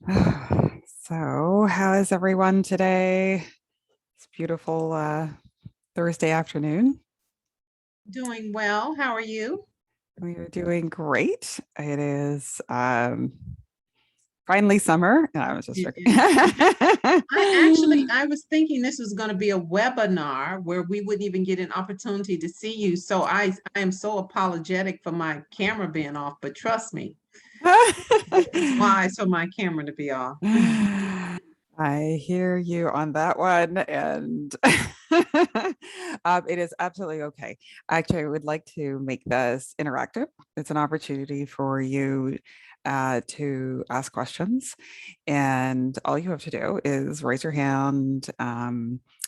So, how is everyone today? It's beautiful Thursday afternoon. Doing well. How are you? We are doing great. It is finally summer. No, I was just It joking. is. I was thinking this was going to be a webinar where we wouldn't even get an opportunity to see you. So I am so apologetic for my camera being off, but trust me, it's wise for my camera to be off. I hear you on that one, and it is absolutely okay. Actually, I would like to make this interactive. It's an opportunity for you to ask questions, and all you have to do is raise your hand.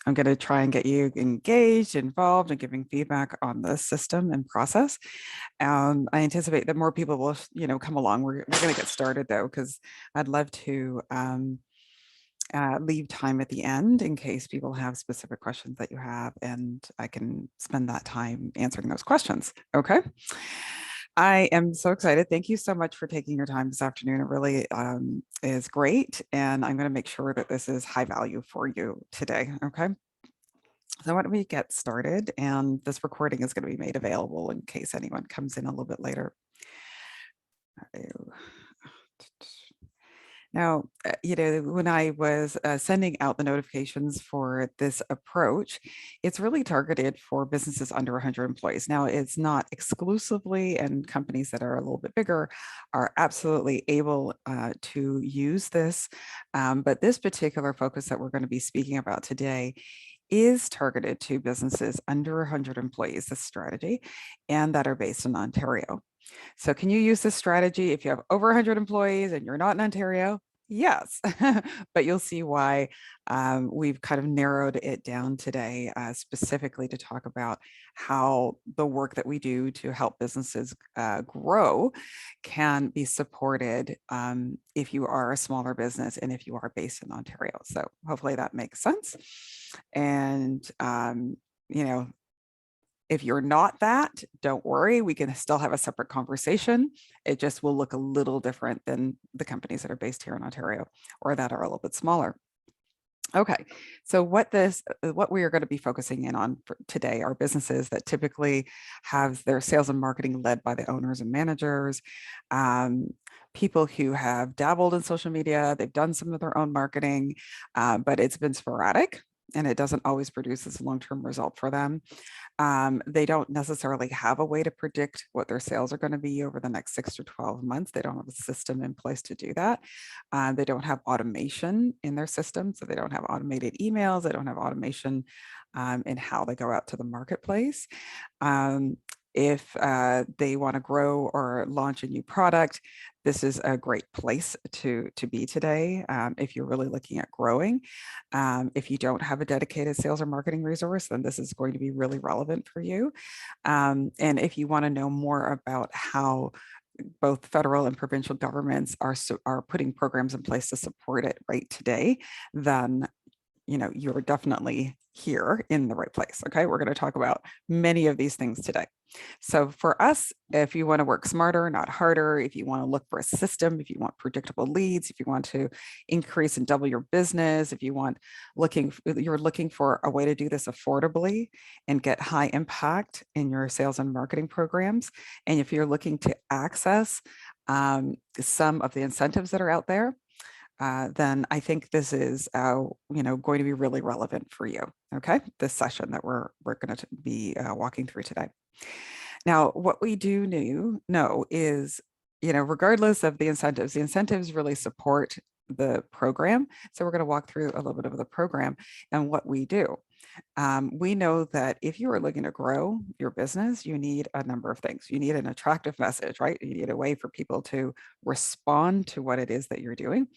I'm going to try and get you engaged, involved, and giving feedback on the system and process. I anticipate that more people will, come along. We're going to get started though, because I'd love to leave time at the end in case people have specific questions that you have, and I can spend that time answering those questions. Okay. I am so excited. Thank you so much for taking your time this afternoon. It really is great. And I'm going to make sure that this is high value for you today. Okay. So why don't we get started? And this recording is going to be made available in case anyone comes in a little bit later. Now, when I was sending out the notifications for this approach, it's really targeted for businesses under 100 employees. Now, it's not exclusively, and companies that are a little bit bigger are absolutely able to use this. But this particular focus that we're going to be speaking about today is targeted to businesses under 100 employees, this strategy, and that are based in Ontario. So can you use this strategy if you have over 100 employees and you're not in Ontario? Yes, but you'll see why we've kind of narrowed it down today specifically to talk about how the work that we do to help businesses grow can be supported if you are a smaller business and if you are based in Ontario. So hopefully that makes sense. And, you know, if you're not that, don't worry, we can still have a separate conversation. It just will look a little different than the companies that are based here in Ontario or that are a little bit smaller. Okay, so what we are going to be focusing in on today are businesses that typically have their sales and marketing led by the owners and managers, um, people who have dabbled in social media, they've done some of their own marketing, but it's been sporadic and it doesn't always produce this long-term result for them. They don't necessarily have a way to predict what their sales are going to be over the next 6 to 12 months. They don't have a system in place to do that. They don't have automation in their system. So they don't have automated emails. They don't have automation in how they go out to the marketplace. Um, if they want to grow or launch a new product, this is a great place to be today. If you're really looking at growing, if you don't have a dedicated sales or marketing resource, then this is going to be really relevant for you. And if you want to know more about how both federal and provincial governments are putting programs in place to support it right today, then you're definitely here in the right place. Okay, we're going to talk about many of these things today. So for us, if you want to work smarter, not harder, if you want to look for a system, if you want predictable leads, if you want to increase and double your business, if you're looking for a way to do this affordably and get high impact in your sales and marketing programs, and if you're looking to access some of the incentives that are out there, then I think this is going to be really relevant for you. Okay, this session that we're going to be walking through today. Now, what we do know is, regardless of the incentives really support the program. So we're going to walk through a little bit of the program and what we do. We know that if you are looking to grow your business, you need a number of things. You need an attractive message, right? You need a way for people to respond to what it is that you're doing.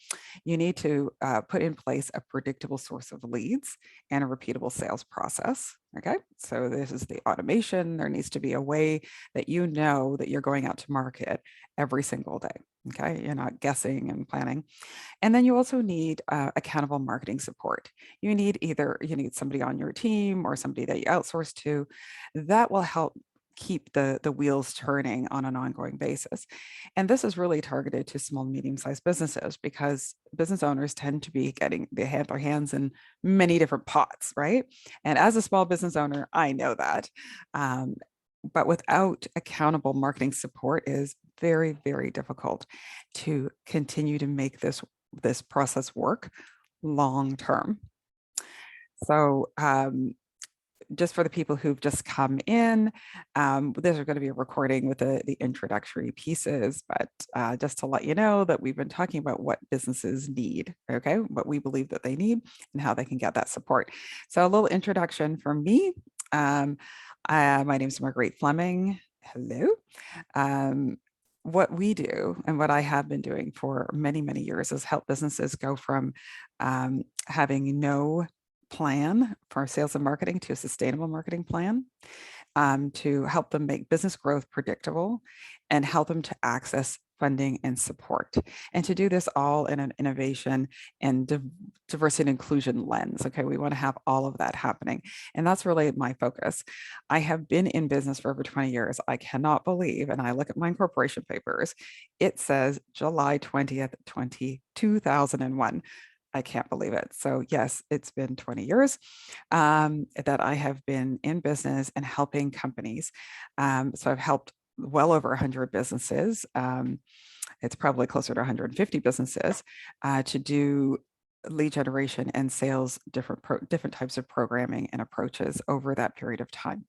You need to put in place a predictable source of leads and a repeatable sales process. Okay, so this is the automation. There needs to be a way that you know that you're going out to market every single day. Okay, you're not guessing and planning. And then you also need accountable marketing support. You need somebody on your team or somebody that you outsource to that will help keep the wheels turning on an ongoing basis. And this is really targeted to small, medium-sized businesses because business owners tend to be they have their hands in many different pots, right? And as a small business owner, I know that. Um, but without accountable marketing support is very, very difficult to continue to make this process work long term. So just for the people who've just come in, there's going to be a recording with the introductory pieces, but just to let you know that we've been talking about what businesses need, okay, what we believe that they need and how they can get that support. So a little introduction from me. My name is Marguerite Fleming. Hello. What we do and what I have been doing for many, many years is help businesses go from having no plan for sales and marketing to a sustainable marketing plan, to help them make business growth predictable and help them to access funding and support. And to do this all in an innovation and diversity and inclusion lens. Okay, we want to have all of that happening. And that's really my focus. I have been in business for over 20 years. I cannot believe, and I look at my incorporation papers, it says July 20th, 2001. I can't believe it. So yes, it's been 20 years that I have been in business and helping companies. So I've helped well over 100 businesses. It's probably closer to 150 businesses to do lead generation and sales, different types of programming and approaches over that period of time.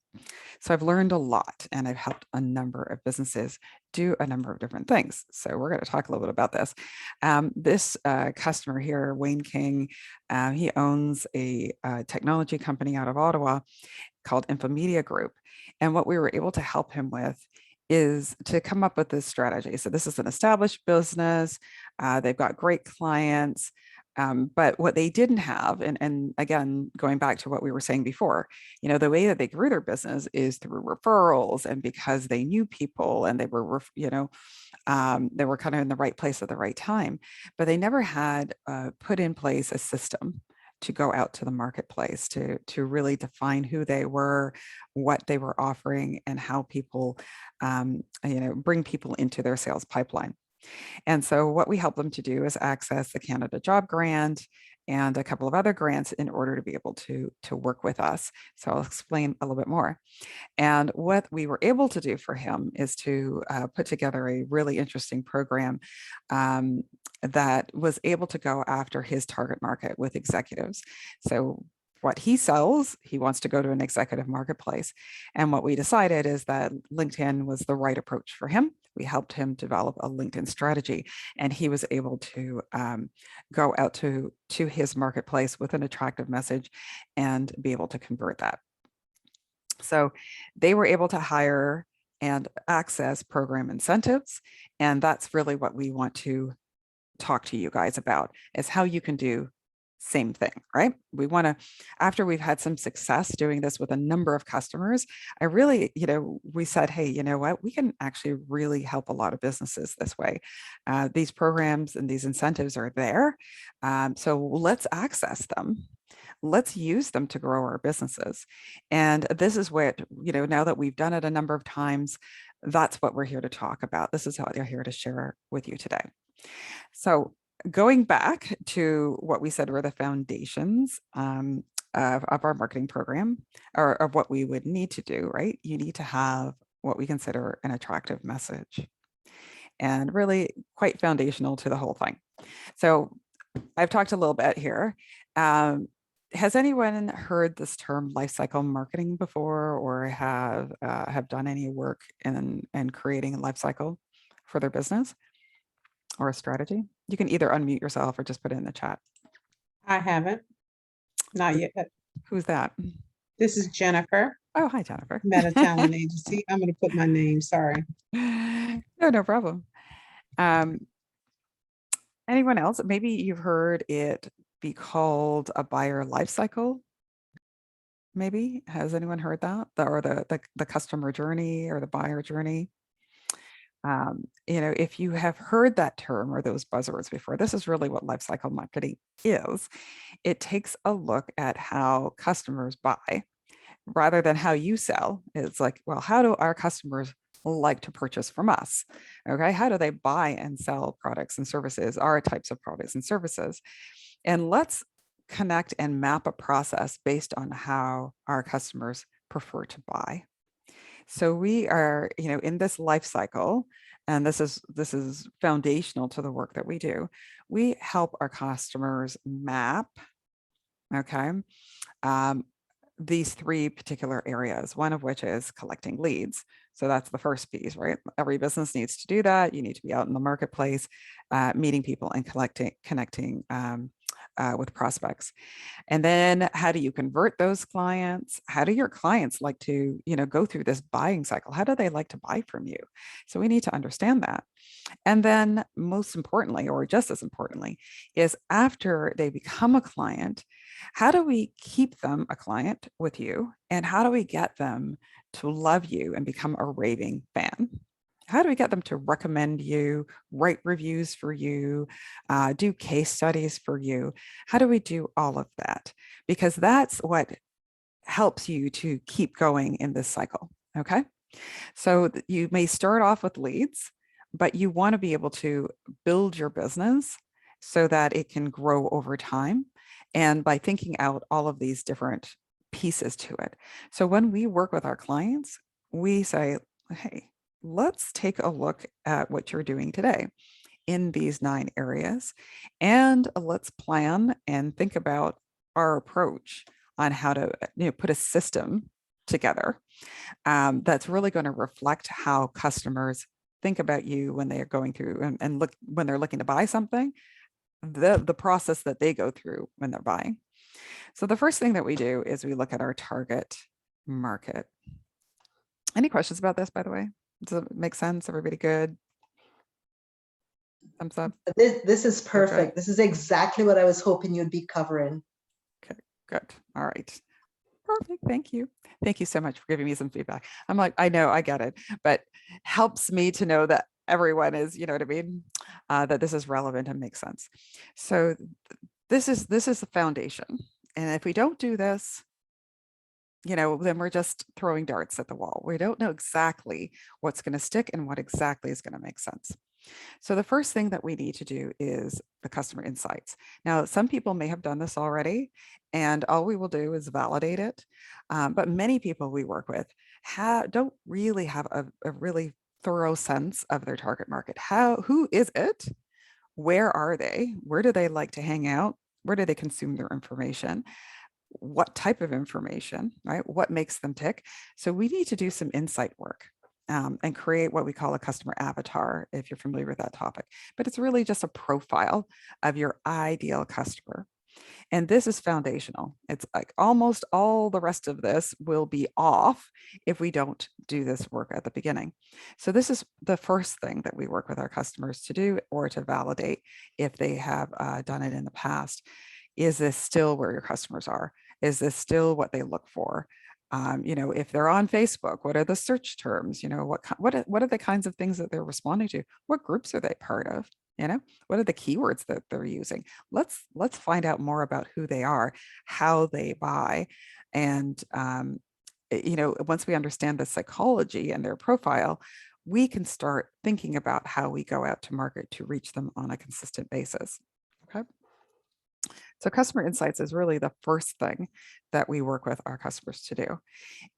So I've learned a lot and I've helped a number of businesses do a number of different things. So we're going to talk a little bit about this. This customer here, Wayne King, he owns a technology company out of Ottawa called Infomedia Group. And what we were able to help him with is to come up with this strategy. So this is an established business. They've got great clients. But what they didn't have, and again, going back to what we were saying before, the way that they grew their business is through referrals and because they knew people and they were, they were kind of in the right place at the right time, but they never had put in place a system to go out to the marketplace to really define who they were, what they were offering, and how people, bring people into their sales pipeline. And so what we help them to do is access the Canada Job Grant and a couple of other grants in order to be able to work with us. So I'll explain a little bit more. And what we were able to do for him is to put together a really interesting program that was able to go after his target market with executives. So what he sells, he wants to go to an executive marketplace. And what we decided is that LinkedIn was the right approach for him. We helped him develop a LinkedIn strategy, and he was able to go out to his marketplace with an attractive message and be able to convert that. So they were able to hire and access program incentives. And that's really what we want to talk to you guys about, is how you can do same thing, right? We want to, after we've had some success doing this with a number of customers, I really, we said, hey, you know what, we can actually really help a lot of businesses this way. These programs and these incentives are there. So let's access them. Let's use them to grow our businesses. And this is what, now that we've done it a number of times, that's what we're here to talk about. This is what they're here to share with you today. So going back to what we said were the foundations of our marketing program, or of what we would need to do, right? You need to have what we consider an attractive message, and really quite foundational to the whole thing. So I've talked a little bit here. Has anyone heard this term lifecycle marketing before, or have done any work in creating a lifecycle for their business or a strategy? You can either unmute yourself or just put it in the chat. I haven't, not yet. Who's that? This is Jennifer. Oh, hi, Jennifer. Meta Talent Agency. I'm going to put my name, sorry. No problem. Anyone else? Maybe you've heard it be called a buyer life cycle. Maybe has anyone heard that? Or the customer journey or the buyer journey? If you have heard that term or those buzzwords before, this is really what lifecycle marketing is. It takes a look at how customers buy rather than how you sell. It's like, well, how do our customers like to purchase from us? Okay. How do they buy and sell products and services, our types of products and services? And let's connect and map a process based on how our customers prefer to buy. So we are, in this life cycle, and this is foundational to the work that we do. We help our customers map, okay, um, these three particular areas, one of which is collecting leads. So that's the first piece, right? Every business needs to do that. You need to be out in the marketplace, meeting people and connecting with prospects. And then how do you convert those clients? How do your clients like to, go through this buying cycle? How do they like to buy from you? So we need to understand that. And then most importantly, or just as importantly, is after they become a client, how do we keep them a client with you? And how do we get them to love you and become a raving fan? How do we get them to recommend you, write reviews for you, do case studies for you? How do we do all of that? Because that's what helps you to keep going in this cycle. Okay. So you may start off with leads, but you want to be able to build your business so that it can grow over time. And by thinking out all of these different pieces to it. So when we work with our clients, we say, hey, let's take a look at what you're doing today in these 9 areas, and let's plan and think about our approach on how to put a system together that's really going to reflect how customers think about you when they are going through and look when they're looking to buy something, the process that they go through when they're buying. So the first thing that we do is we look at our target market. Any questions about this, by the way? Does it make sense? Everybody good? Thumbs up. This is Okay. perfect. This is exactly what I was hoping you'd be covering. Okay, good. All right. Perfect. Thank you. Thank you so much for giving me some feedback. I'm like, I know, I get it, but helps me to know that everyone is, you know what I mean? That this is relevant and makes sense. So this is the foundation. And if we don't do this, then we're just throwing darts at the wall. We don't know exactly what's going to stick and what exactly is going to make sense. So the first thing that we need to do is the customer insights. Now, some people may have done this already, and all we will do is validate it. But many people we work with don't really have a really thorough sense of their target market. Who is it? Where are they? Where do they like to hang out? Where do they consume their information? What type of information, right? What makes them tick? So we need to do some insight work. And create what we call a customer avatar, if you're familiar with that topic. But it's really just a profile of your ideal customer. And this is foundational. It's like almost all the rest of this will be off if we don't do this work at the beginning. So this is the first thing that we work with our customers to do, or to validate if they have done it in the past. Is this still where your customers are? Is this still what they look for? If they're on Facebook, what are the search terms? What are the kinds of things that they're responding to? What groups are they part of? What are the keywords that they're using? Let's find out more about who they are, how they buy, and once we understand the psychology and their profile, we can start thinking about how we go out to market to reach them on a consistent basis. Okay. So customer insights is really the first thing that we work with our customers to do.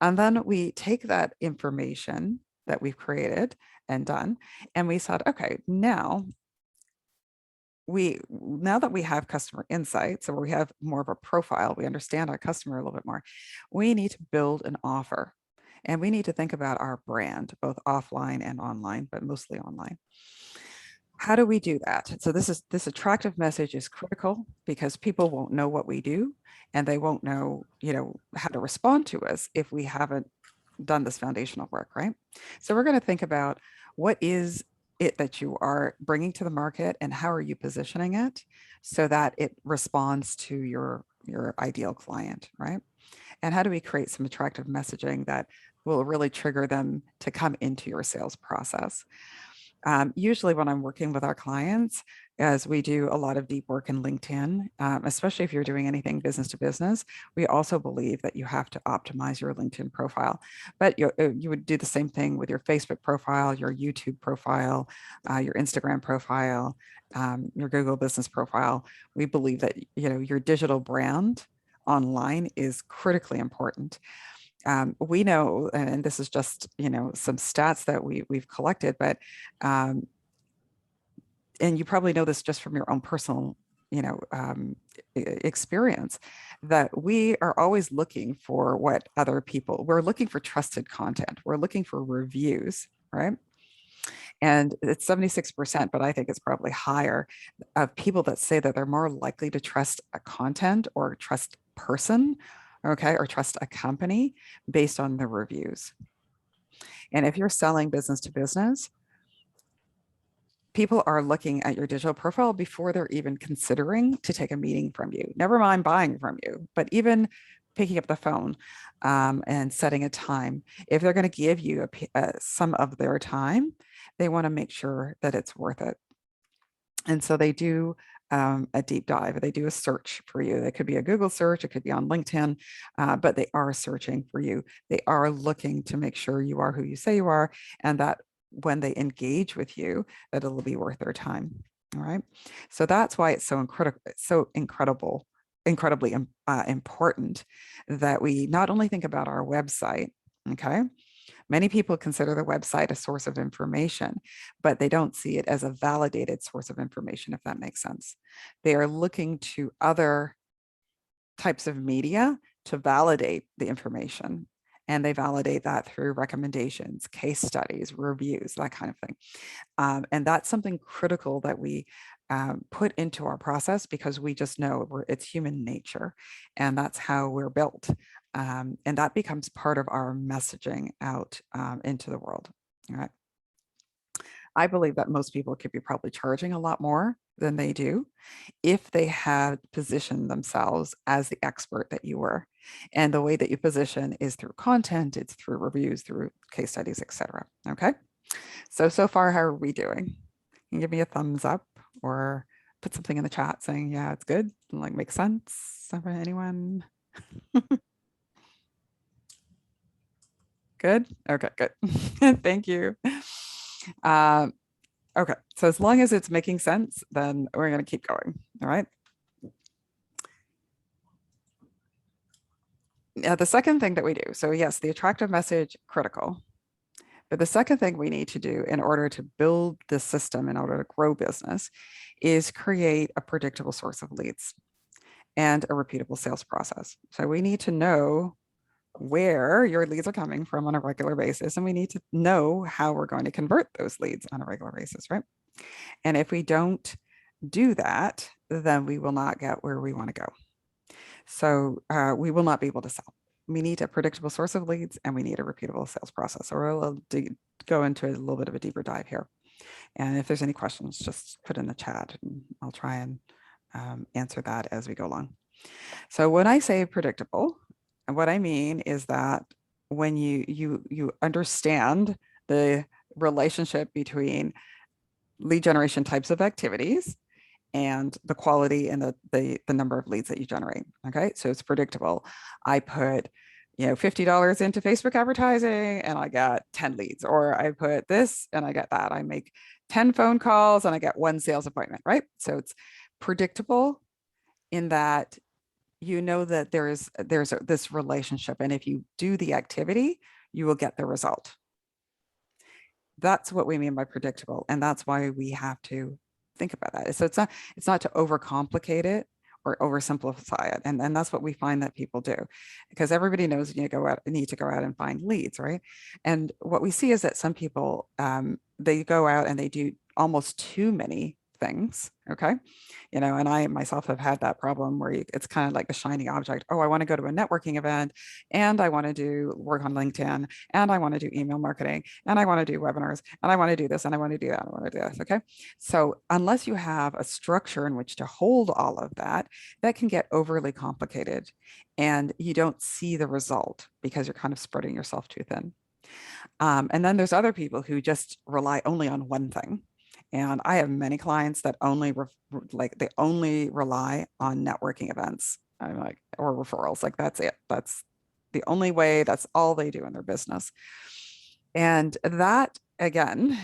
And then we take that information that we've created and done, and we said, okay, now that we have customer insights, or we have more of a profile, we understand our customer a little bit more, we need to build an offer. And we need to think about our brand, both offline and online, but mostly online. How do we do that? So this attractive message is critical, because people won't know what we do, and they won't know, how to respond to us if we haven't done this foundational work, right? So we're going to think about, what is it that you are bringing to the market, and how are you positioning it so that it responds to your ideal client, right? And how do we create some attractive messaging that will really trigger them to come into your sales process? Usually when I'm working with our clients, as we do a lot of deep work in LinkedIn, especially if you're doing anything business to business, we also believe that you have to optimize your LinkedIn profile. But you would do the same thing with your Facebook profile, your YouTube profile, your Instagram profile, your Google business profile. We believe that your digital brand online is critically important. We know, and this is just some stats that we've collected, but and you probably know this just from your own personal experience, that we are always looking for what other people, we're looking for trusted content, we're looking for reviews, right? And it's 76%, but I think it's probably higher, of people that say that they're more likely to trust a content or trust person, okay, or trust a company based on the reviews. And if you're selling business to business, people are looking at your digital profile before they're even considering to take a meeting from you. Never mind buying from you, but even picking up the phone and setting a time. If they're going to give you some of their time, they want to make sure that it's worth it. And so they do a deep dive. They do a search for you. It could be a Google search, it could be on LinkedIn, but they are searching for you. They are looking to make sure you are who you say you are, and that when they engage with you, that it'll be worth their time. All right. So that's why it's so incredibly important that we not only think about our website. Okay. Many people consider the website a source of information, but they don't see it as a validated source of information, if that makes sense. They are looking to other types of media to validate the information. And they validate that through recommendations, case studies, reviews, that kind of thing. And that's something critical that we put into our process, because we just know it's human nature, and that's how we're built. And that becomes part of our messaging out into the world. All right. I believe that most people could be probably charging a lot more than they do if they had positioned themselves as the expert that you were. And the way that you position is through content, it's through reviews, through case studies, etc. Okay. So far, how are we doing? Can you give me a thumbs up or put something in the chat saying, yeah, it's good, like makes sense for anyone? Good. Okay, good. Thank you. Okay, so as long as it's making sense, then we're going to keep going. All right. Now, the second thing that we do, so yes, the attractive message, critical. But the second thing we need to do in order to build this system, in order to grow business, is create a predictable source of leads and a repeatable sales process. So we need to know where your leads are coming from on a regular basis, and we need to know how we're going to convert those leads on a regular basis, right? And if we don't do that, then we will not get where we want to go. So we will not be able to sell. We need a predictable source of leads, and we need a repeatable sales process. So we'll go into a little bit of a deeper dive here. And if there's any questions, just put in the chat and I'll try and answer that as we go along. So when I say predictable, what I mean is that when you understand the relationship between lead generation types of activities and the quality and the number of leads that you generate. Okay, so it's predictable. I put $50 into Facebook advertising and I got 10 leads, or I put this and I get that. I make 10 phone calls and I get 1 sales appointment, right? So it's predictable in that that there's this relationship, and if you do the activity, you will get the result. That's what we mean by predictable, and that's why we have to think about that. So it's not to overcomplicate it or oversimplify it, and that's what we find that people do, because everybody knows you need to go out and find leads, right? And what we see is that some people they go out and they do almost too many things. Okay. And I myself have had that problem where it's kind of like the shiny object. Oh, I want to go to a networking event, and I want to do work on LinkedIn, and I want to do email marketing, and I want to do webinars, and I want to do this, and I want to do that, and I want to do this. Okay. So unless you have a structure in which to hold all of that, that can get overly complicated and you don't see the result because you're kind of spreading yourself too thin. And then there's other people who just rely only on one thing. And I have many clients that they only rely on networking events. I'm like, or referrals, like that's it. That's the only way, that's all they do in their business. And that again,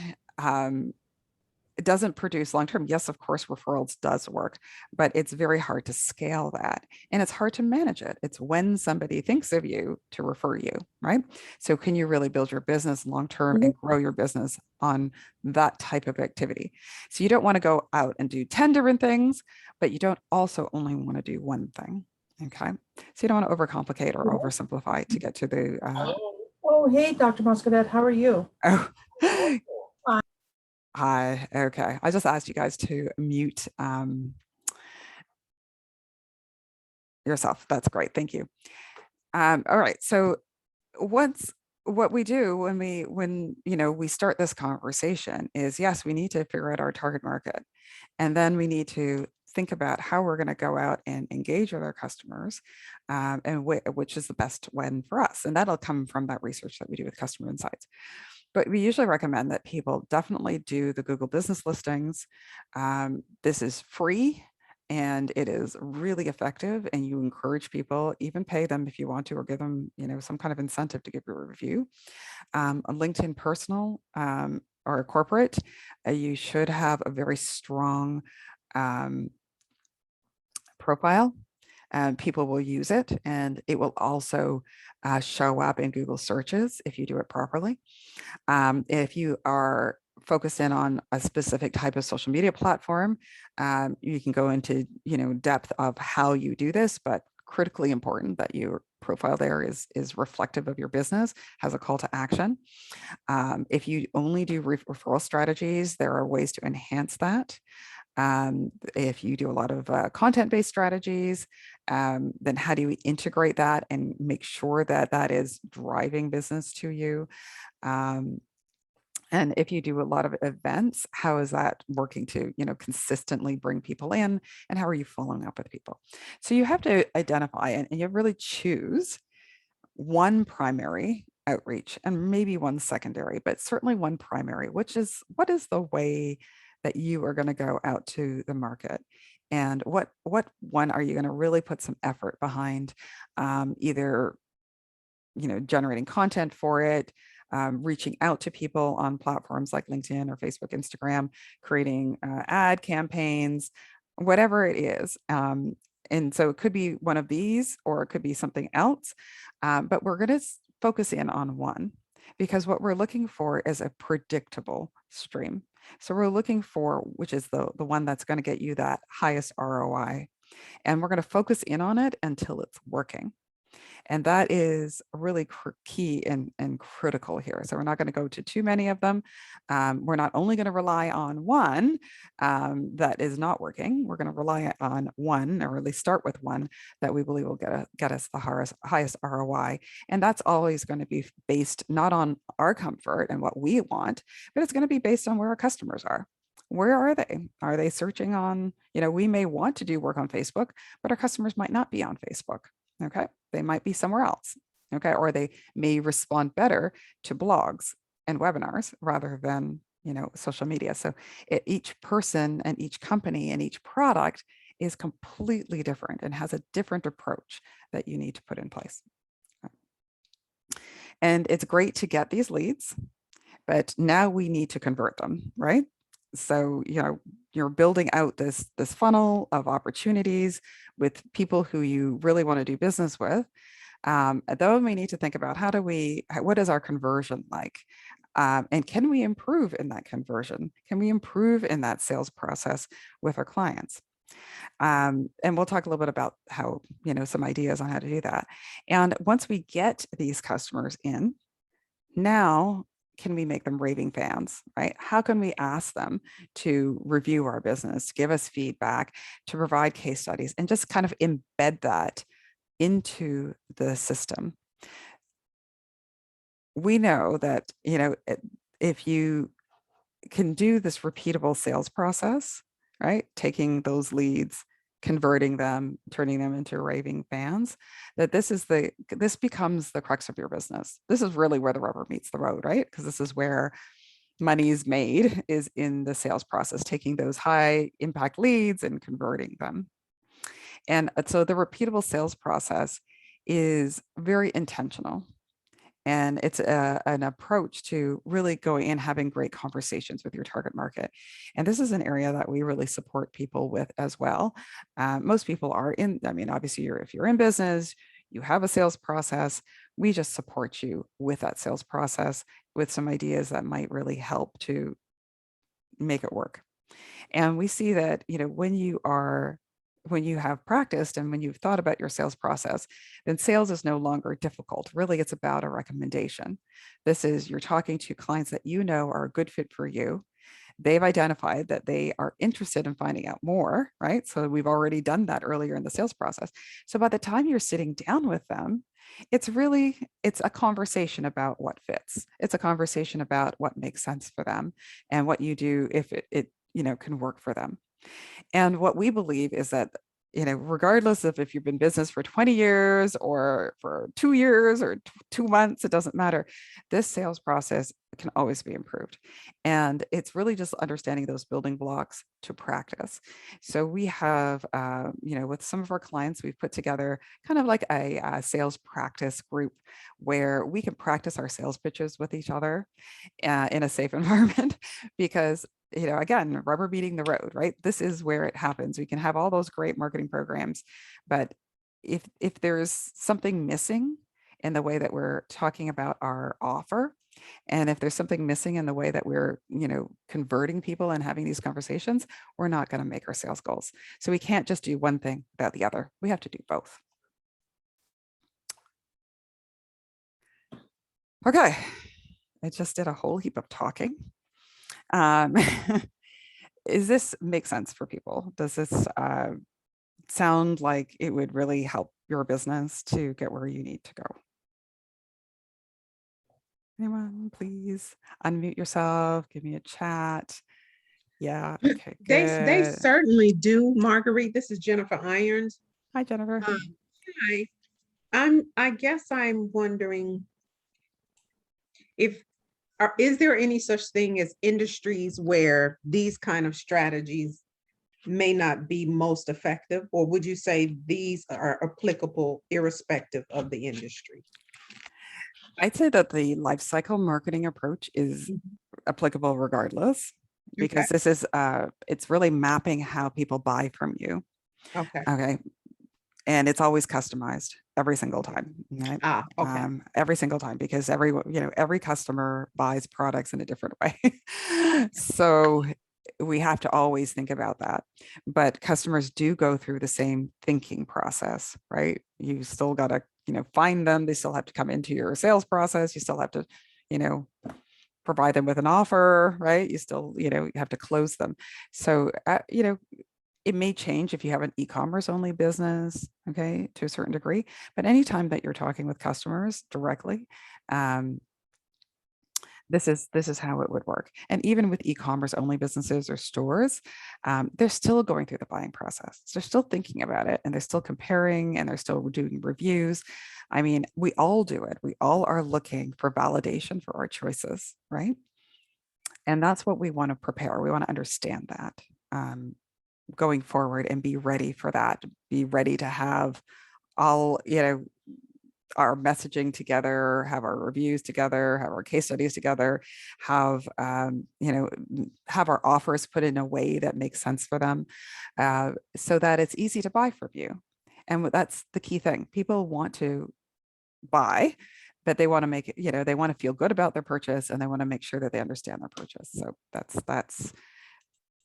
it doesn't produce long term. Yes, of course, referrals does work, but it's very hard to scale that and it's hard to manage it. It's when somebody thinks of you to refer you, right? So, can you really build your business long term and grow your business on that type of activity? So, you don't want to go out and do 10 different things, but you don't also only want to do one thing. Okay. So, you don't want to overcomplicate or oversimplify to get to the. Oh, hey, Dr. Muscadet, how are you? Oh, hi. Okay. I just asked you guys to mute yourself. That's great. Thank you. All right. So what we do when we start this conversation is, yes, we need to figure out our target market. And then we need to think about how we're going to go out and engage with our customers and which is the best one for us. And that'll come from that research that we do with Customer Insights. But we usually recommend that people definitely do the Google business listings. This is free and it is really effective, and you encourage people, even pay them if you want to, or give them, some kind of incentive to give you a review. On LinkedIn personal or corporate, you should have a very strong profile, and people will use it, and it will also show up in Google searches if you do it properly. If you are focused in on a specific type of social media platform, you can go into depth of how you do this, but critically important that your profile there is reflective of your business, has a call to action. If you only do referral strategies, there are ways to enhance that. If you do a lot of content-based strategies, then how do you integrate that and make sure that that is driving business to you? And if you do a lot of events, how is that working to, consistently bring people in, and how are you following up with people? So you have to identify and you really choose one primary outreach and maybe one secondary, but certainly one primary, what is the way that you are going to go out to the market, and what one are you going to really put some effort behind, either generating content for it, reaching out to people on platforms like LinkedIn or Facebook, Instagram, creating ad campaigns, whatever it is. And so it could be one of these or it could be something else, but we're going to focus in on one, because what we're looking for is a predictable stream. So we're looking for, which is the one that's going to get you that highest ROI. And we're going to focus in on it until it's working. And that is really key and critical here. So we're not going to go to too many of them. We're not only going to rely on one that is not working. We're going to rely on one, or at least start with one that we believe will get us the highest ROI. And that's always going to be based not on our comfort and what we want, but it's going to be based on where our customers are. Where are they? Are they searching on, we may want to do work on Facebook, but our customers might not be on Facebook. Okay. They might be somewhere else. Okay. Or they may respond better to blogs and webinars rather than, social media. So each person and each company and each product is completely different and has a different approach that you need to put in place. And it's great to get these leads, but now we need to convert them, right? So, you're building out this funnel of opportunities with people who you really want to do business with. Though we need to think about what is our conversion like? And can we improve in that conversion? Can we improve in that sales process with our clients? And we'll talk a little bit about how, some ideas on how to do that. And once we get these customers in, now can we make them raving fans, right? How can we ask them to review our business, to give us feedback, to provide case studies, and just kind of embed that into the system? We know that, if you can do this repeatable sales process, right? Taking those leads, converting them, turning them into raving fans, that this becomes the crux of your business. This is really where the rubber meets the road, right? Because this is where money's made is in the sales process, taking those high impact leads and converting them. And so the repeatable sales process is very intentional. And it's an approach to really going and having great conversations with your target market. And this is an area that we really support people with as well. Most people are in, I mean, obviously if you're in business, you have a sales process, we just support you with that sales process with some ideas that might really help to make it work. And we see that, when you have practiced and when you've thought about your sales process, then sales is no longer difficult. Really, it's about a recommendation. This is you're talking to clients that you know are a good fit for you. They've identified that they are interested in finding out more, right? So we've already done that earlier in the sales process. So by the time you're sitting down with them, it's a conversation about what fits. It's a conversation about what makes sense for them and what you do if it can work for them. And what we believe is that, regardless of if you've been in business for 20 years or for 2 years or 2 months, it doesn't matter. This sales process can always be improved. And it's really just understanding those building blocks to practice. So we have, with some of our clients, we've put together kind of like a sales practice group where we can practice our sales pitches with each other in a safe environment because again, rubber meeting the road, right? This is where it happens. We can have all those great marketing programs, but if there's something missing in the way that we're talking about our offer, and if there's something missing in the way that we're, converting people and having these conversations, we're not going to make our sales goals. So we can't just do one thing without the other. We have to do both. Okay, I just did a whole heap of talking. Is this make sense for people? Does this sound like it would really help your business to get where you need to go? Anyone, please unmute yourself, give me a chat. Yeah, okay, They good. certainly do, Marguerite. This is Jennifer Irons. Hi, Jennifer. Hi. I guess I'm wondering is there any such thing as industries where these kind of strategies may not be most effective, or would you say these are applicable irrespective of the industry? I'd say that the life cycle marketing approach is applicable regardless, because this is it's really mapping how people buy from you. Okay. And it's always customized every single time. Right? Okay. Every single time, because every customer buys products in a different way. So we have to always think about that. But customers do go through the same thinking process, right? You still got to, find them. They still have to come into your sales process. You still have to, provide them with an offer, right? You still, you have to close them. So, it may change if you have an e-commerce only business, okay, to a certain degree, but anytime that you're talking with customers directly, this is how it would work. And even with e-commerce only businesses or stores, they're still going through the buying process. They're still thinking about it, and they're still comparing, and they're still doing reviews. I mean, we all do it. We all are looking for validation for our choices, right? And that's what we want to prepare. We want to understand that. Going forward and be ready for that, be ready to have all, our messaging together, have our reviews together, have our case studies together, have, have our offers put in a way that makes sense for them, so that it's easy to buy from you. And that's the key thing. People want to buy, but they want to make it, they want to feel good about their purchase, and they want to make sure that they understand their purchase. So that's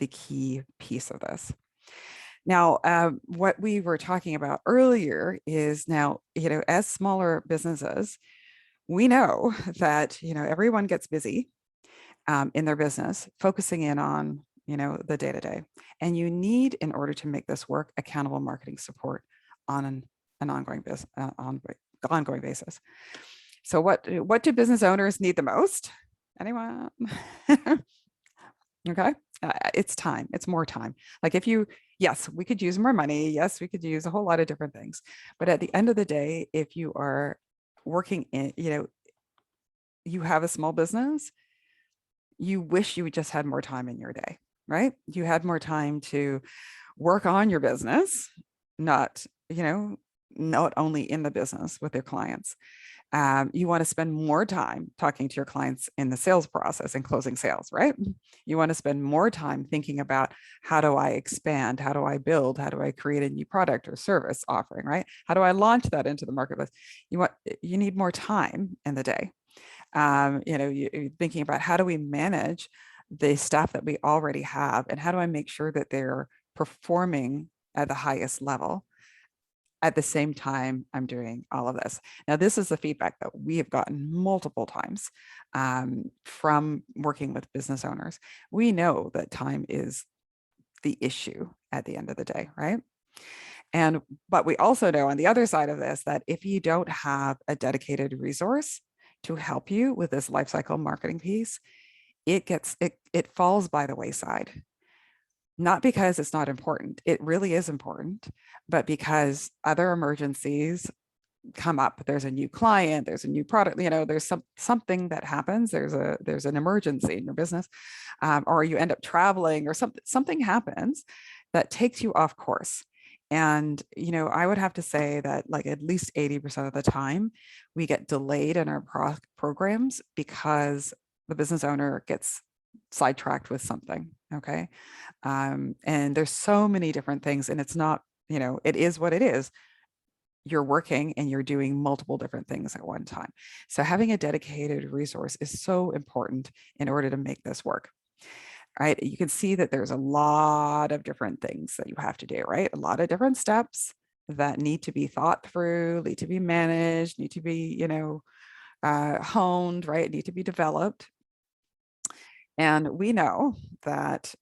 the key piece of this. Now, what we were talking about earlier is now, as smaller businesses, we know that, everyone gets busy in their business, focusing in on, the day-to-day. And you need, in order to make this work, accountable marketing support on an ongoing basis. So what do business owners need the most? Anyone? Okay. It's time. It's more time. Like yes, we could use more money. Yes, we could use a whole lot of different things. But at the end of the day, if you are working in, you have a small business, you wish you just had more time in your day, right? You had more time to work on your business, not, not only in the business with your clients. You want to spend more time talking to your clients in the sales process and closing sales, right? You want to spend more time thinking about how do I expand? How do I build? How do I create a new product or service offering, right? How do I launch that into the marketplace? You need more time in the day. You're thinking about how do we manage the staff that we already have, and how do I make sure that they're performing at the highest level at the same time I'm doing all of this. Now, this is the feedback that we have gotten multiple times from working with business owners. We know that time is the issue at the end of the day, right? But we also know on the other side of this that if you don't have a dedicated resource to help you with this lifecycle marketing piece, it falls by the wayside. Not because it's not important, it really is important, but because other emergencies come up. There's a new client, there's a new product, there's something that happens, there's an emergency in your business, or you end up traveling, or something happens that takes you off course. And, I would have to say that like at least 80% of the time we get delayed in our programs because the business owner gets sidetracked with something. Okay. And there's so many different things, and it's not, it is what it is. You're working and you're doing multiple different things at one time. So having a dedicated resource is so important in order to make this work. Right. You can see that there's a lot of different things that you have to do, right? A lot of different steps that need to be thought through, need to be managed, need to be, honed, right? Need to be developed. And we know that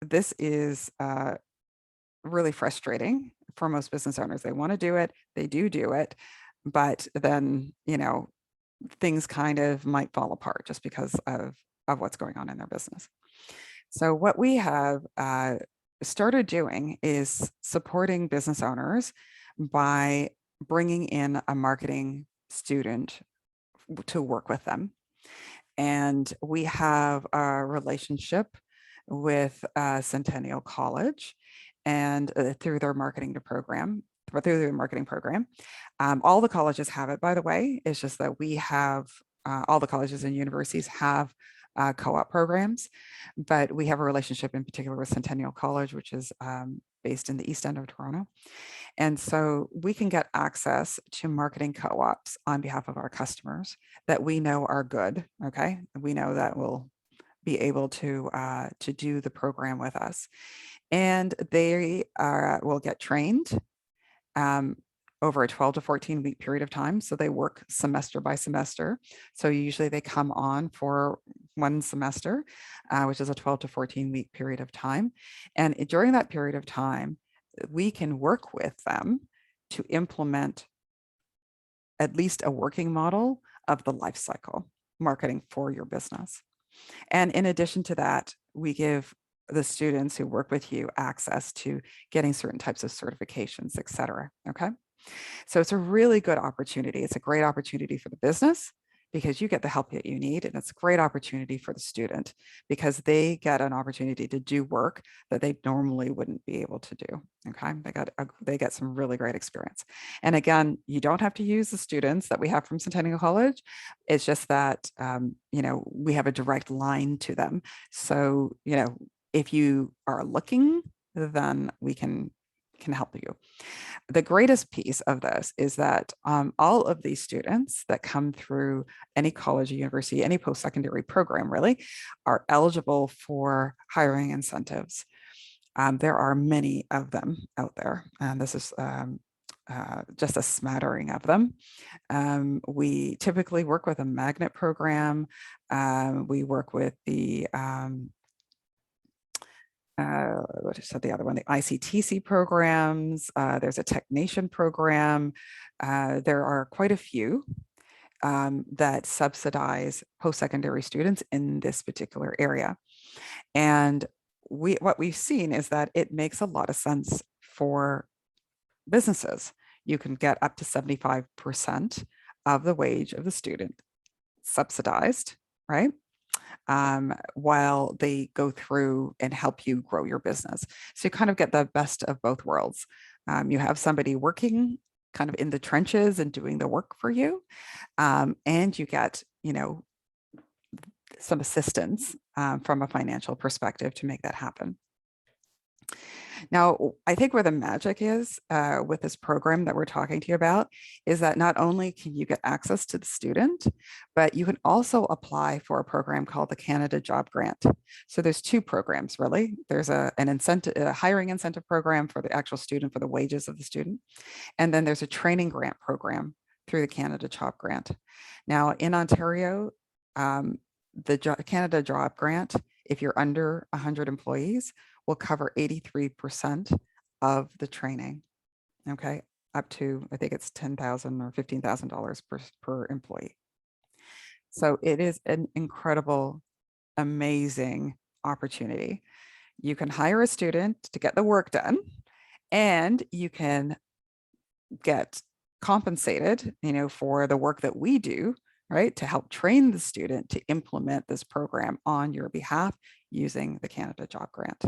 this is really frustrating for most business owners. They want to do it, they do it, but then, things kind of might fall apart just because of what's going on in their business. So what we have started doing is supporting business owners by bringing in a marketing student to work with them. And we have a relationship with Centennial College, and through their marketing program. All the colleges have it, by the way. It's just that we have, all the colleges and universities have co-op programs, but we have a relationship in particular with Centennial College, which is based in the East End of Toronto. And so we can get access to marketing co-ops on behalf of our customers that we know are good. Okay. We know that will be able to do the program with us, and they will get trained over a 12 to 14 week period of time. So they work semester by semester. So usually they come on for one semester, which is a 12 to 14 week period of time. And during that period of time, we can work with them to implement at least a working model of the life cycle marketing for your business. And in addition to that, we give the students who work with you access to getting certain types of certifications, et cetera. Okay. So it's a really good opportunity. It's a great opportunity for the business because you get the help that you need. And it's a great opportunity for the student because they get an opportunity to do work that they normally wouldn't be able to do. Okay. They get some really great experience. And again, you don't have to use the students that we have from Centennial College. It's just that, we have a direct line to them. So, if you are looking, then we can help you. The greatest piece of this is that all of these students that come through any college or university, any post-secondary program really, are eligible for hiring incentives. There are many of them out there, and this is just a smattering of them. We typically work with a magnet program. We work with the what is the other one? The ICTC programs. There's a Technation program. There are quite a few that subsidize post-secondary students in this particular area. And what we've seen is that it makes a lot of sense for businesses. You can get up to 75% of the wage of the student subsidized, right? while they go through and help you grow your business. So you kind of get the best of both worlds. You have somebody working kind of in the trenches and doing the work for you, and you get, some assistance from a financial perspective to make that happen. Now, I think where the magic is with this program that we're talking to you about is that not only can you get access to the student, but you can also apply for a program called the Canada Job Grant. So there's two programs, really. There's an incentive, a hiring incentive program for the actual student, for the wages of the student. And then there's a training grant program through the Canada Job Grant. Now, in Ontario, the Canada Job Grant, if you're under 100 employees, will cover 83% of the training, okay? Up to, I think it's $10,000 or $15,000 per employee. So it is an incredible, amazing opportunity. You can hire a student to get the work done, and you can get compensated, for the work that we do, right, to help train the student to implement this program on your behalf using the Canada Job Grant.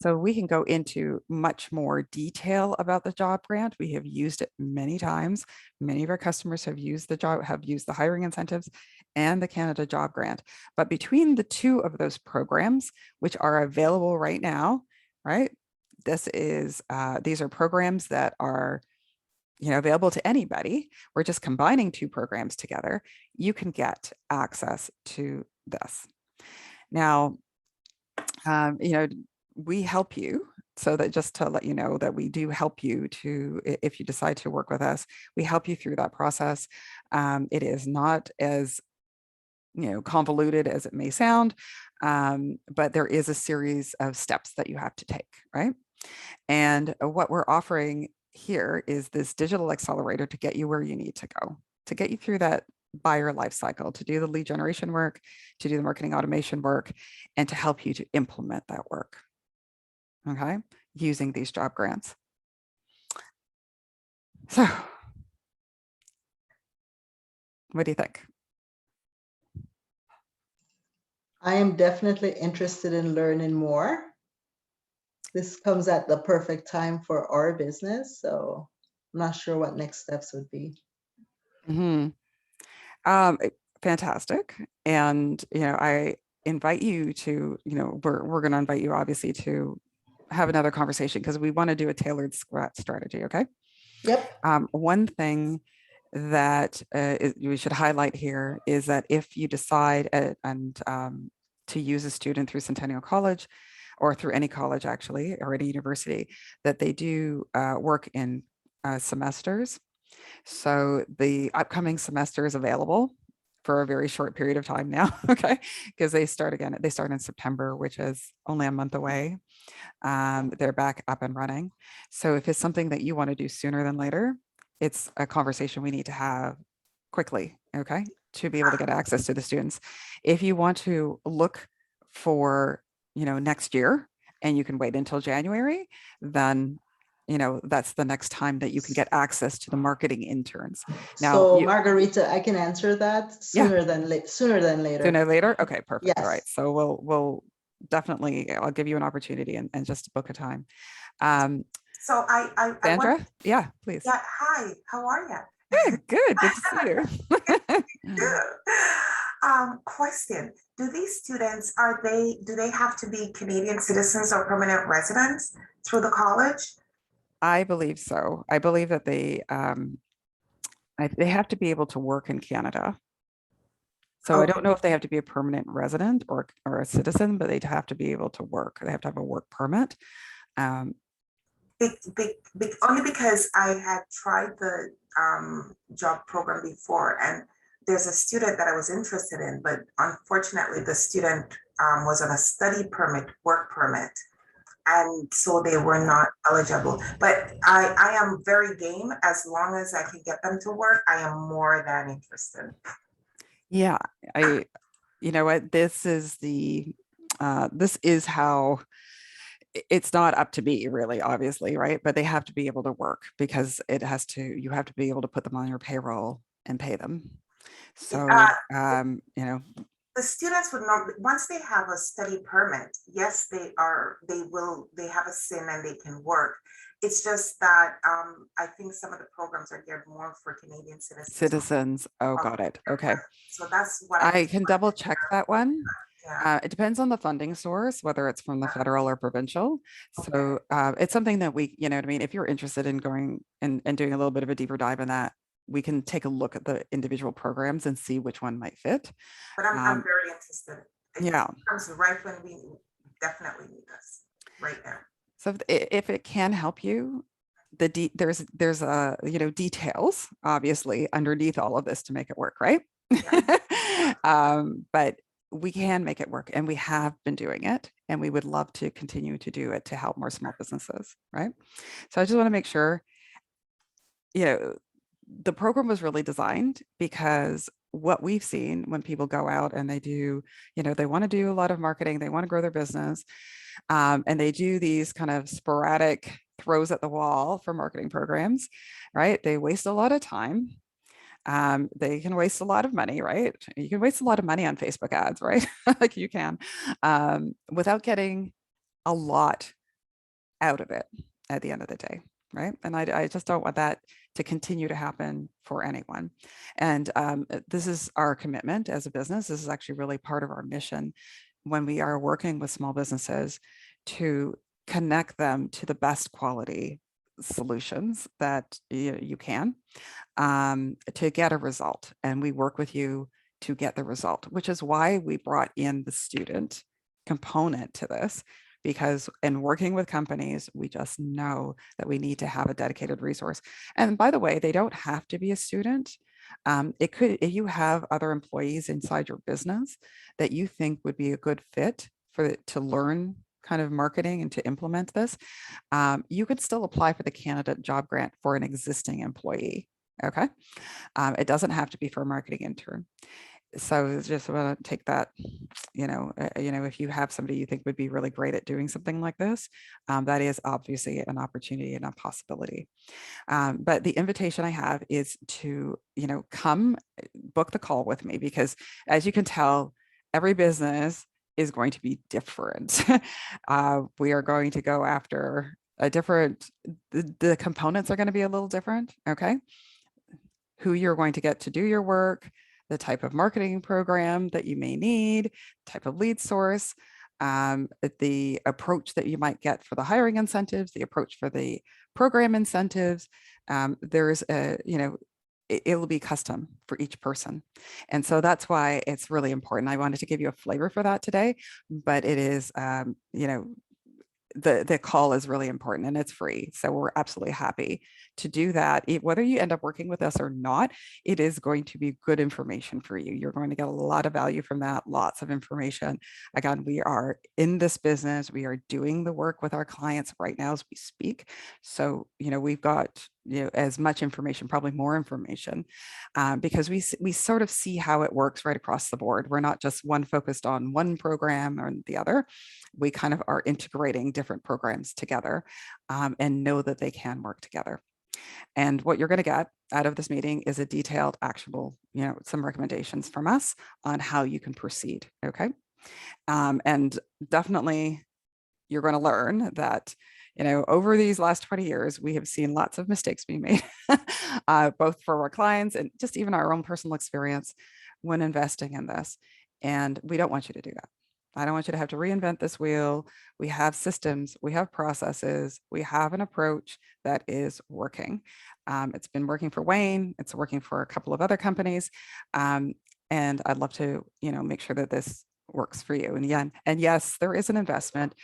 So we can go into much more detail about the job grant. We have used it many times. Many of our customers have used the hiring incentives and the Canada Job Grant. But between the two of those programs, which are available right now, right? These are programs that are available to anybody. We're just combining two programs together. You can get access to this. Now, we help you, so that just to let you know that we do help you to, if you decide to work with us, we help you through that process. It is not as convoluted as it may sound, but there is a series of steps that you have to take, right? And what we're offering here is this digital accelerator to get you where you need to go, to get you through that buyer life cycle, to do the lead generation work, to do the marketing automation work, and to help you to implement that work, okay, using these job grants. So what do you think? I am definitely interested in learning more. This comes at the perfect time for our business, so I'm not sure what next steps would be. Fantastic. And, I invite you to, we're going to invite you obviously to have another conversation, because we want to do a tailored strategy. Okay. Yep. One thing that we should highlight here is that if you decide to use a student through Centennial College, or through any college actually, or any university, that they do work in semesters. So the upcoming semester is available for a very short period of time now, okay? Because they start in September, which is only a month away. They're back up and running. So if it's something that you want to do sooner than later, it's a conversation we need to have quickly, okay? To be able to get access to the students. If you want to look for, next year, and you can wait until January, then that's the next time that you can get access to the marketing interns. Now, so Margarita, I can answer that sooner than later. Sooner later? Okay, perfect. Yes. All right. So we'll definitely, I'll give you an opportunity and just book a time. So Sandra? Yeah, please. Yeah, hi, how are you? Good to see you. Good. Question, do these students, do they have to be Canadian citizens or permanent residents through the college? I believe so. I believe that they have to be able to work in Canada. So Okay. I don't know if they have to be a permanent resident or a citizen, but they have to be able to work. They have to have a work permit. Only because I had tried the job program before, and there's a student that I was interested in, but unfortunately the student was on a study permit, work permit, and so they were not eligible. But I am very game. As long as I can get them to work, I am more than interested. Yeah, you know what, this is how, it's not up to me really, obviously, right? But they have to be able to work, because you have to be able to put them on your payroll and pay them. So, The students would not, once they have a study permit, yes, they have a SIN and they can work. It's just that I think some of the programs are geared more for Canadian citizens. Citizens. Oh, got it. Okay. So that's what I can double check that one. Yeah, It depends on the funding source, whether it's from the federal or provincial. So it's something that we, you know what I mean? If you're interested in going and doing a little bit of a deeper dive in that, we can take a look at the individual programs and see which one might fit. but I'm very interested. Yeah. Comes right when we definitely need this, right now. So if it can help you, there's you know, details obviously underneath all of this to make it work, right? But we can make it work, and we have been doing it, and we would love to continue to do it to help more small businesses, right? So I just want to make sure, you know, the program was really designed because what we've seen when people go out and they do, you know, they want to do a lot of marketing, they want to grow their business, and they do these kind of sporadic throws at the wall for marketing programs, right? They waste a lot of time. They can waste a lot of money, right? You can waste a lot of money on Facebook ads, right? Like you can, without getting a lot out of it at the end of the day, right? And I just don't want that to continue to happen for anyone. And this is our commitment as a business. This is actually really part of our mission when we are working with small businesses to connect them to the best quality solutions that you can to get a result. And we work with you to get the result, which is why we brought in the student component to this, because in working with companies, we just know that we need to have a dedicated resource. And by the way, they don't have to be a student. It could, if you have other employees inside your business that you think would be a good fit to learn kind of marketing and to implement this, you could still apply for the candidate job grant for an existing employee. Okay. It doesn't have to be for a marketing intern. So just want to take that, if you have somebody you think would be really great at doing something like this, that is obviously an opportunity and a possibility. But the invitation I have is to, come book the call with me, because as you can tell, every business is going to be different. We are going to go after the components are going to be a little different. Okay. Who you're going to get to do your work, the type of marketing program that you may need, type of lead source, the approach that you might get for the hiring incentives, the approach for the program incentives. There's it'll be custom for each person. And so that's why it's really important. I wanted to give you a flavor for that today, but it is, the call is really important and it's free. So we're absolutely happy to do that. Whether you end up working with us or not, it is going to be good information for you. You're going to get a lot of value from that, lots of information. Again, we are in this business. We are doing the work with our clients right now as we speak. So, we've got, as much information, probably more information, because we sort of see how it works right across the board. We're not just one focused on one program or the other. We kind of are integrating different programs together, and know that they can work together. And what you're going to get out of this meeting is a detailed, actionable, some recommendations from us on how you can proceed. Okay. And definitely you're going to learn that, over these last 20 years, we have seen lots of mistakes being made, both for our clients and just even our own personal experience when investing in this. And we don't want you to do that. I don't want you to have to reinvent this wheel. We have systems, we have processes, we have an approach that is working. It's been working for Wayne. It's working for a couple of other companies. And I'd love to, make sure that this works for you. And yes, there is an investment.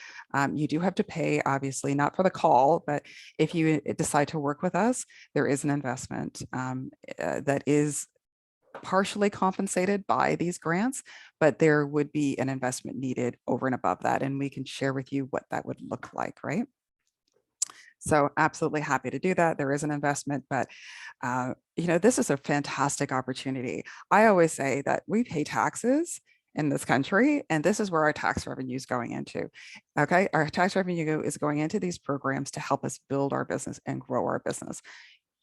You do have to pay, obviously, not for the call, but if you decide to work with us, there is an investment that is partially compensated by these grants, but there would be an investment needed over and above that. And we can share with you what that would look like, right? So absolutely happy to do that. There is an investment, but this is a fantastic opportunity. I always say that we pay taxes in this country, and this is where our tax revenue is going into. Okay, our tax revenue is going into these programs to help us build our business and grow our business.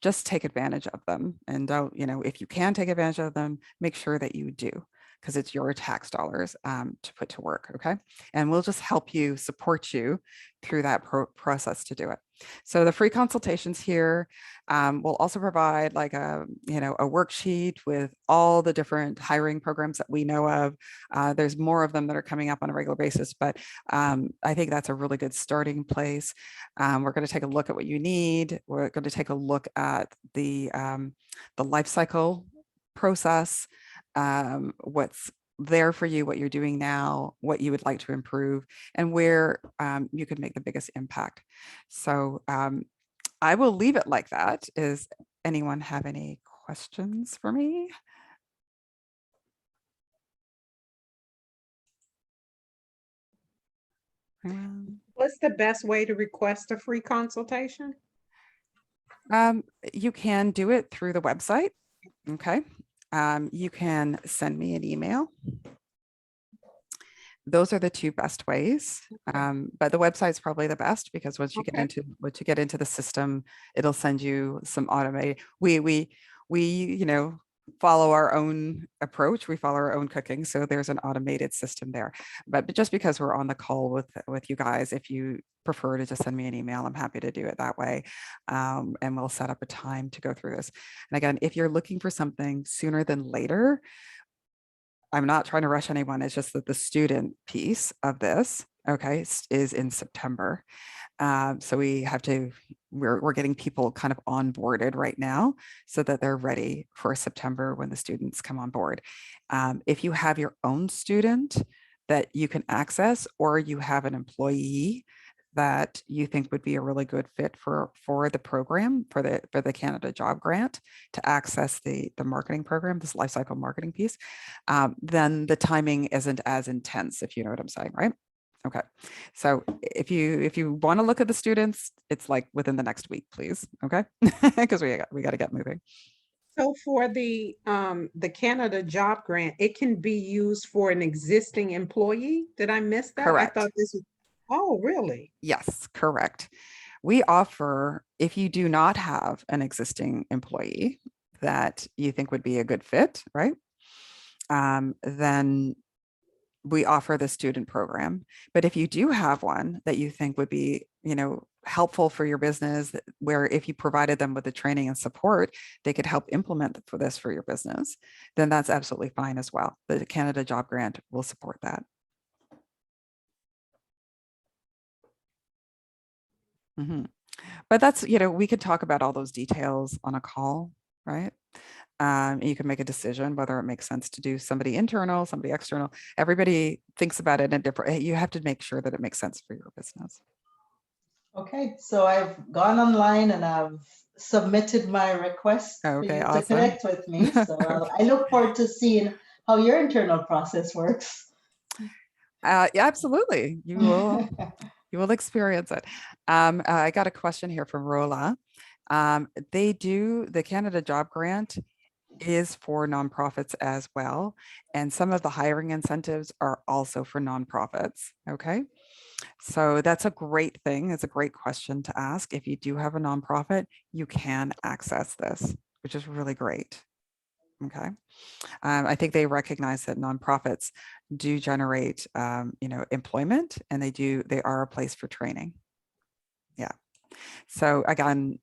Just take advantage of them, and don't, if you can take advantage of them, make sure that you do, because it's your tax dollars to put to work. Okay. And we'll just help you, support you through that process to do it. So the free consultations here will also provide like a worksheet with all the different hiring programs that we know of. There's more of them that are coming up on a regular basis, but I think that's a really good starting place. We're going to take a look at what you need. We're going to take a look at the life cycle process, what's there for you, what you're doing now, what you would like to improve, and where you could make the biggest impact. So I will leave it like that. Does anyone have any questions for me? What's the best way to request a free consultation? You can do it through the website. Okay. You can send me an email. Those are the two best ways. But the website's probably the best because once you get into the system, it'll send you some automated. We follow our own approach. We follow our own cooking. So there's an automated system there. But just because we're on the call with you guys, if you prefer to just send me an email, I'm happy to do it that way. And we'll set up a time to go through this. And again, if you're looking for something sooner than later, I'm not trying to rush anyone. It's just that the student piece of this, okay, is in September. So we're getting people kind of onboarded right now so that they're ready for September when the students come on board. If you have your own student that you can access, or you have an employee that you think would be a really good fit for the program, for the Canada Job Grant to access the marketing program, this lifecycle marketing piece, then the timing isn't as intense, if you know what I'm saying, right? Okay. So if you want to look at the students, it's like within the next week, please. Okay. Because we got to get moving. So for the Canada Job Grant, it can be used for an existing employee? Did I miss that? Correct. I thought this was, oh, really? Yes, correct. We offer, if you do not have an existing employee that you think would be a good fit, right? Then we offer the student program. But if you do have one that you think would be, helpful for your business, where if you provided them with the training and support, they could help implement for this for your business, then that's absolutely fine as well. The Canada Job Grant will support that. Mm-hmm. But that's, we could talk about all those details on a call, right? You can make a decision whether it makes sense to do somebody internal, somebody external. Everybody thinks about it in a different, you have to make sure that it makes sense for your business. Okay, so I've gone online and I've submitted my request for you to connect with me. So I look forward to seeing how your internal process works. Yeah, absolutely. You will experience it. I got a question here from Rola. The Canada Job Grant is for nonprofits as well. And some of the hiring incentives are also for nonprofits. Okay. So that's a great thing. It's a great question to ask. If you do have a nonprofit, you can access this, which is really great. Okay. I think they recognize that nonprofits do generate, employment, and they are a place for training. Yeah. So again,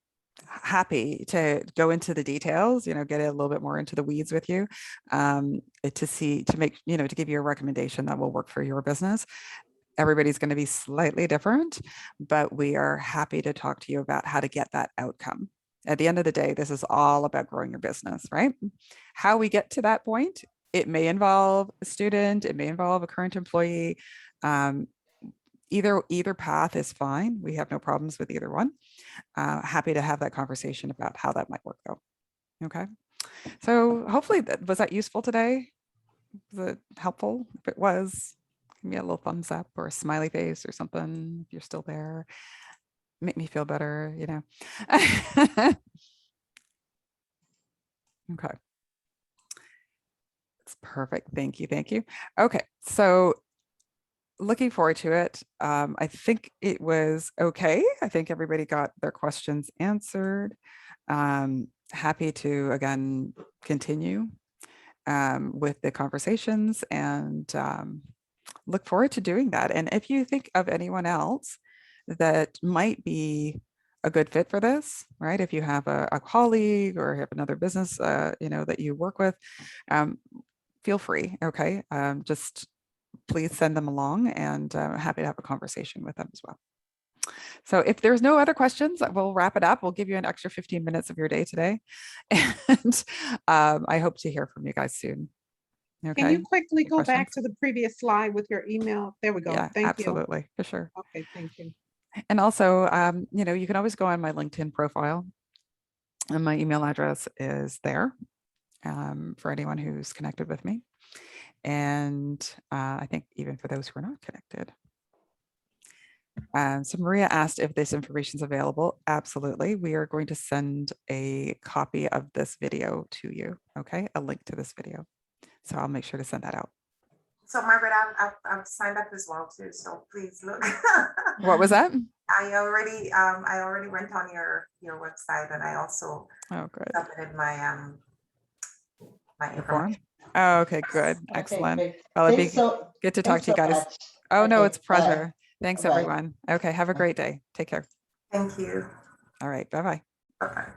happy to go into the details, get a little bit more into the weeds with you, to give you a recommendation that will work for your business. Everybody's going to be slightly different, but we are happy to talk to you about how to get that outcome. At the end of the day, this is all about growing your business, right? How we get to that point, it may involve a student, it may involve a current employee. Either path is fine. We have no problems with either one. Happy to have that conversation about how that might work though. Okay. So hopefully was that useful today? Was it helpful? If it was, give me a little thumbs up or a smiley face or something if you're still there. Make me feel better, Okay. That's perfect. Thank you. Thank you. Okay. So looking forward to it. I think it was okay. I think everybody got their questions answered. Happy to, again, continue with the conversations, and look forward to doing that. And if you think of anyone else that might be a good fit for this, right? If you have a colleague or have another business, that you work with, feel free. Okay. Just please send them along, and happy to have a conversation with them as well. So if there's no other questions, we'll wrap it up. We'll give you an extra 15 minutes of your day today. And I hope to hear from you guys soon. Okay. Can you quickly go back questions? to the previous slide with your email? There we go. Yeah, Thank you. absolutely. For sure. Okay, thank you. And also, you can always go on my LinkedIn profile, and my email address is there for anyone who's connected with me. And I think even for those who are not connected. So Maria asked if this information is available. Absolutely. We are going to send a copy of this video to you. Okay, a link to this video. So I'll make sure to send that out. So Margaret, I've signed up as well too, so please look. What was that? I already went on your website, and I also submitted my my information. Oh, okay, good. Excellent. Okay, Well, it'd be so, good to talk to you guys. much. Oh, no, Okay, it's a pleasure. Thanks, Bye. everyone. Okay, have a great day. Take care. Thank you. All right, bye-bye. Bye-bye.